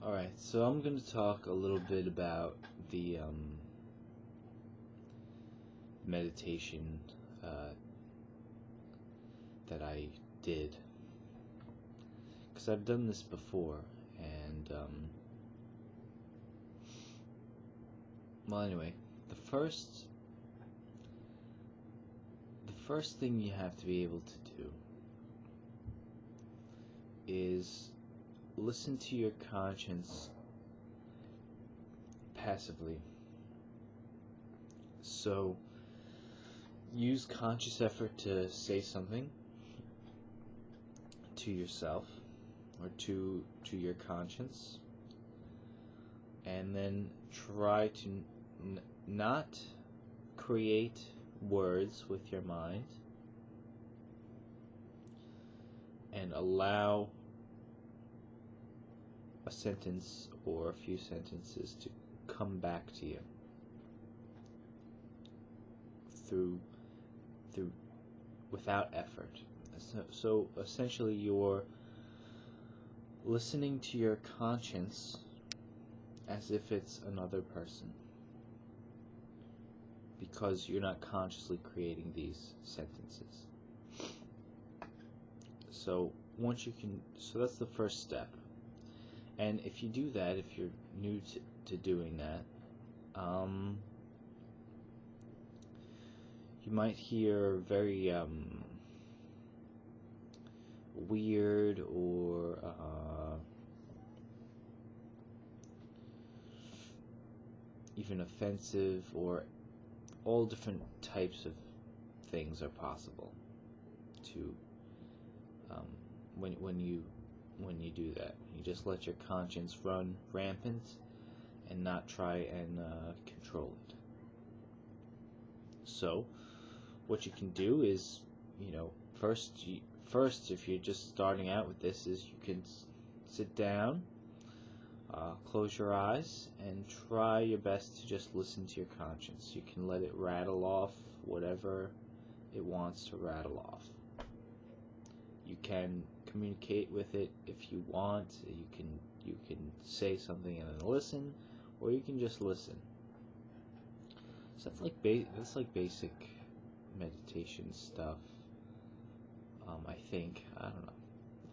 Alright, so I'm going to talk a little bit about the meditation uh, that I did. Because I've done this before, and, well, anyway, the first thing you have to be able to do is listen to your conscience passively. So use conscious effort to say something to yourself or to your conscience, and then try to not create words with your mind, and allow a sentence or a few sentences to come back to you through without effort. So essentially you're listening to your conscience as if it's another person, because you're not consciously creating these sentences. So that's the first step. And if you do that, if you're new to doing that, you might hear very weird or even offensive, or all different types of things are possible to when you do that. You just let your conscience run rampant and not try and control it. So what you can do is, first if you're just starting out with this, is you can sit down, close your eyes, and try your best to just listen to your conscience. You can let it rattle off whatever it wants to rattle off. You can communicate with it if you want. You can say something and then listen, or you can just listen. So that's like basic meditation stuff. I think I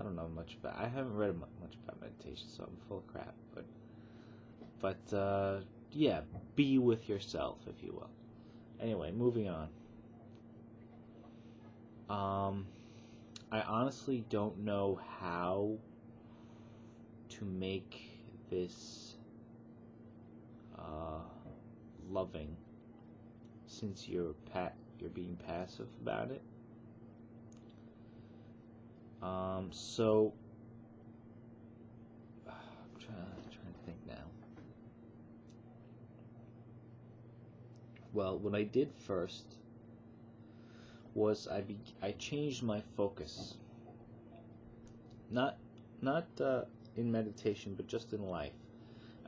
don't know much about. I haven't read much about meditation, so I'm full of crap. But yeah, be with yourself, if you will. Anyway, moving on. I honestly don't know how to make this loving, since you're being passive about it. So I'm trying to think now. Well, what I did first was I changed my focus. Not in meditation, but just in life.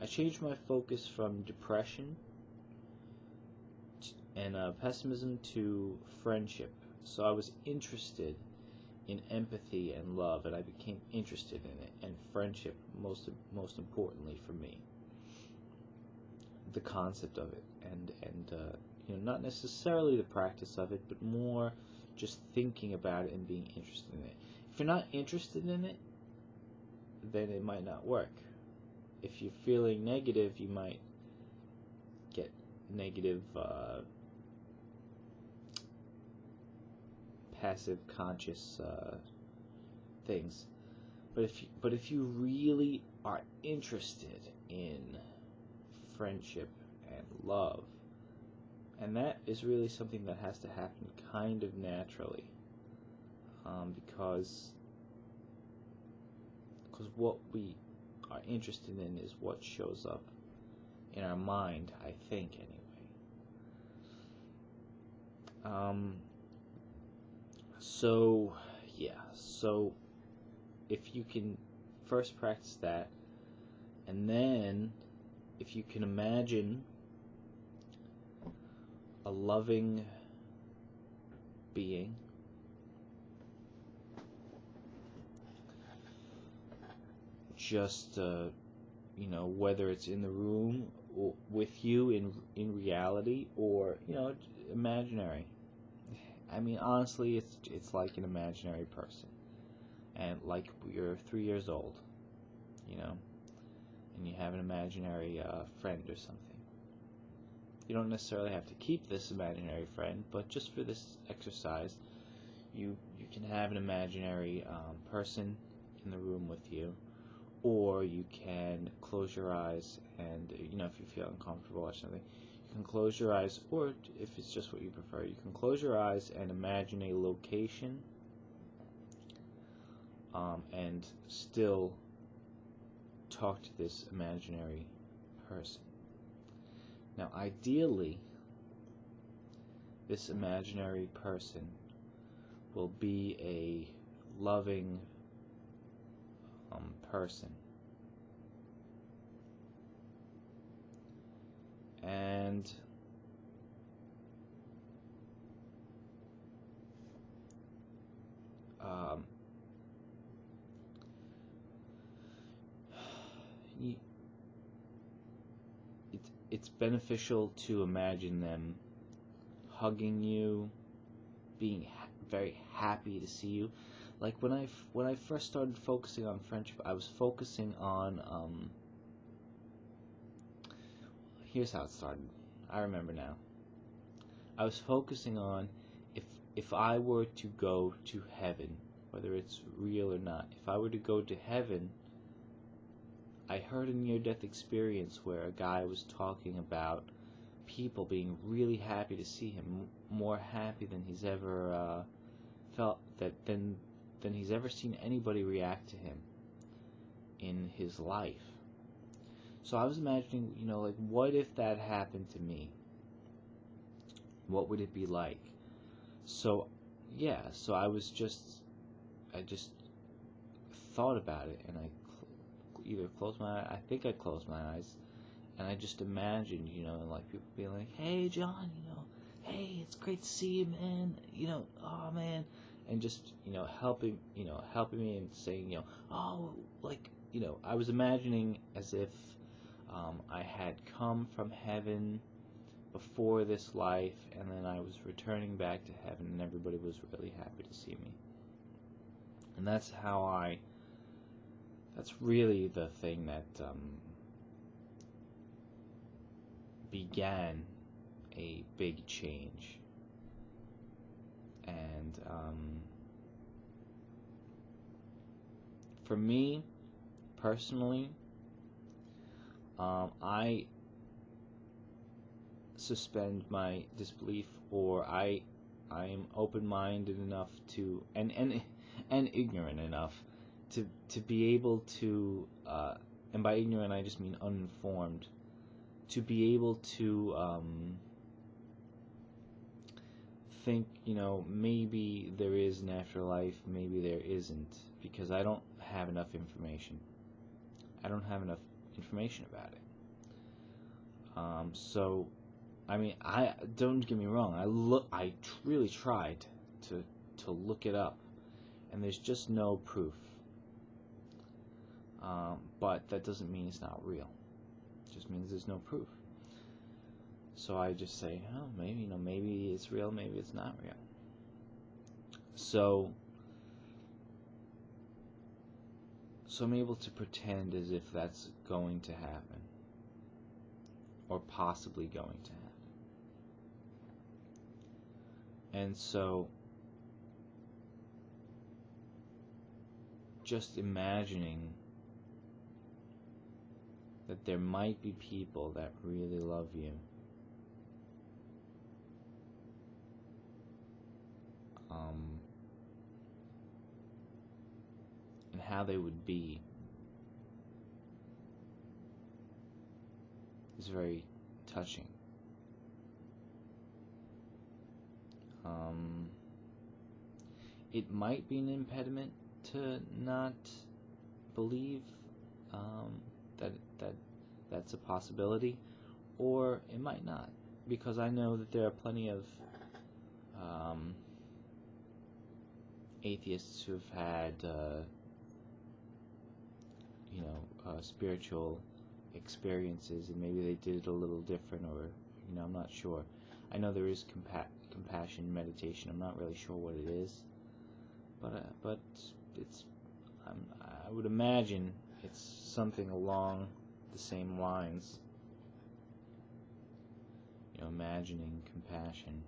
I changed my focus from depression and pessimism to friendship. So I was interested in empathy and love, and I became interested in it, and friendship most importantly for me. The concept of it, and not necessarily the practice of it, but more just thinking about it and being interested in it. If you're not interested in it, then it might not work. If you're feeling negative, you might get negative passive conscious things. But if you really are interested in friendship and love, and that is really something that has to happen kind of naturally, because what we are interested in is what shows up in our mind, I think, anyway. So if you can first practice that, and then if you can imagine a loving being just whether it's in the room or with you in reality, or imaginary. I mean, honestly, it's like an imaginary person, and like you're 3 years old, you know, and you have an imaginary friend or something. You don't necessarily have to keep this imaginary friend, but just for this exercise, you can have an imaginary person in the room with you, or you can close your eyes and, if you feel uncomfortable or something, you can close your eyes, or if it's just what you prefer, you can close your eyes and imagine a location, and still talk to this imaginary person. Now, ideally, this imaginary person will be a loving person. And it's beneficial to imagine them hugging you, being very happy to see you. Like when I first started focusing on friendship, I was focusing on here's how it started. I remember now. I was focusing on if I were to go to heaven, whether it's real or not, if I were to go to heaven, I heard a near-death experience where a guy was talking about people being really happy to see him, more happy than he's ever felt, than he's ever seen anybody react to him in his life. So I was imagining, like, what if that happened to me? What would it be like? So, yeah, so I just thought about it, and I either closed my eyes, I think I closed my eyes, and I just imagined, and like people being like, hey, John, hey, it's great to see you, man, oh, man, and just, helping me and saying, oh, like, I was imagining as if I had come from heaven before this life, and then I was returning back to heaven, and everybody was really happy to see me. And that's really the thing that began a big change. And for me, personally, I suspend my disbelief, or I am open-minded enough to, and ignorant enough to be able to, and by ignorant I just mean uninformed, to be able to think, maybe there is an afterlife, maybe there isn't, because I don't have enough information. I don't have enough information about it. So, I mean, don't get me wrong. I really tried to look it up, and there's just no proof. But that doesn't mean it's not real. It just means there's no proof. So I just say, oh, maybe it's real, maybe it's not real. So I'm able to pretend as if that's going to happen, or possibly going to happen. And so just imagining that there might be people that really love you, and how they would be, is very touching. It might be an impediment to not believe that's a possibility, or it might not, because I know that there are plenty of atheists who have had spiritual experiences, and maybe they did it a little different, or I'm not sure. I know there is compassion meditation. I'm not really sure what it is, but it's I would imagine it's something along the same lines. Imagining compassion.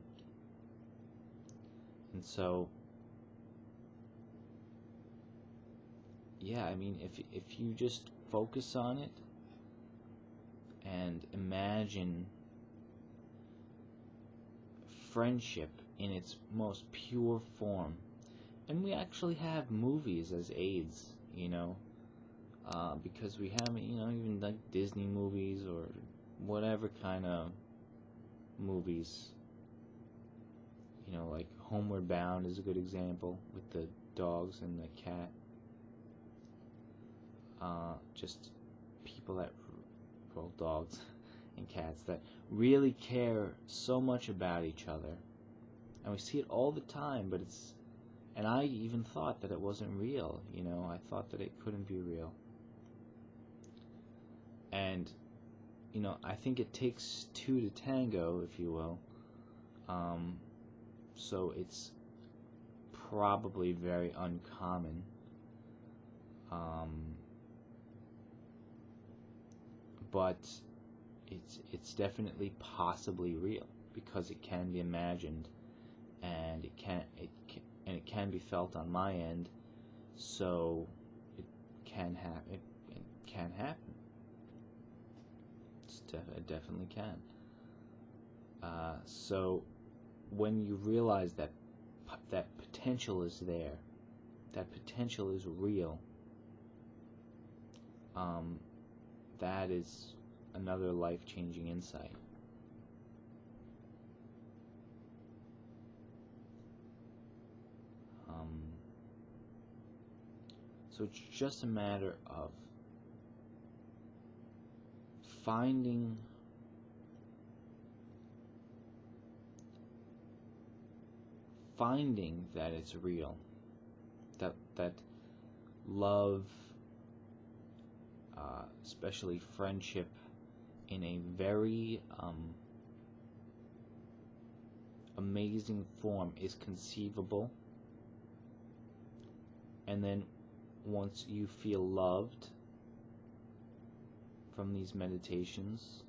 And so, yeah, I mean, if you just focus on it and imagine friendship in its most pure form, and we actually have movies as aids, because we have, even like Disney movies or whatever kind of movies, like Homeward Bound is a good example with the dogs and the cat. Just people dogs and cats that really care so much about each other, and we see it all the time. And I even thought that it wasn't real. I thought that it couldn't be real. And I think it takes two to tango, if you will. So it's probably very uncommon. But it's definitely possibly real, because it can be imagined, and it can be felt on my end. So it can happen. It can happen. It definitely can. So when you realize that potential is there, that potential is real, that is another life-changing insight. So it's just a matter of finding that it's real, that love, especially friendship, in a very amazing form is conceivable. And then once you feel loved from these meditations,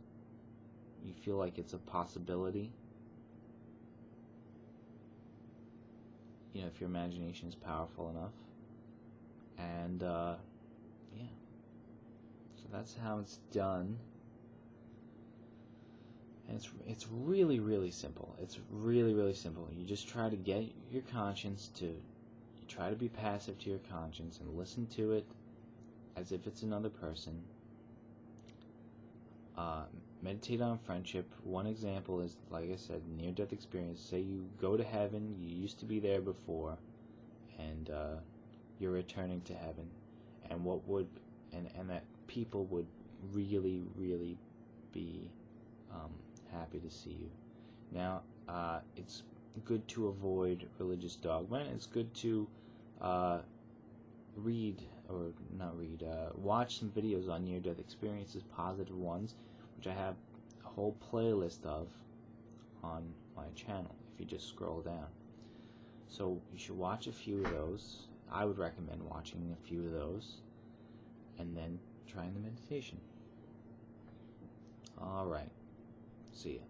you feel like it's a possibility. If your imagination is powerful enough. And yeah, so that's how it's done. And it's really, really simple. It's really, really simple. You just try to get your conscience to, you try to be passive to your conscience and listen to it as if it's another person. Meditate on friendship. One example is, like I said, near-death experience. Say you go to heaven, you used to be there before, and you're returning to heaven, and and that people would really, really be happy to see you. Now, it's good to avoid religious dogma, and it's good to watch some videos on near-death experiences, positive ones, which I have a whole playlist of on my channel if you just scroll down. So you should watch a few of those. I would recommend watching a few of those and then trying the meditation. Alright, see ya.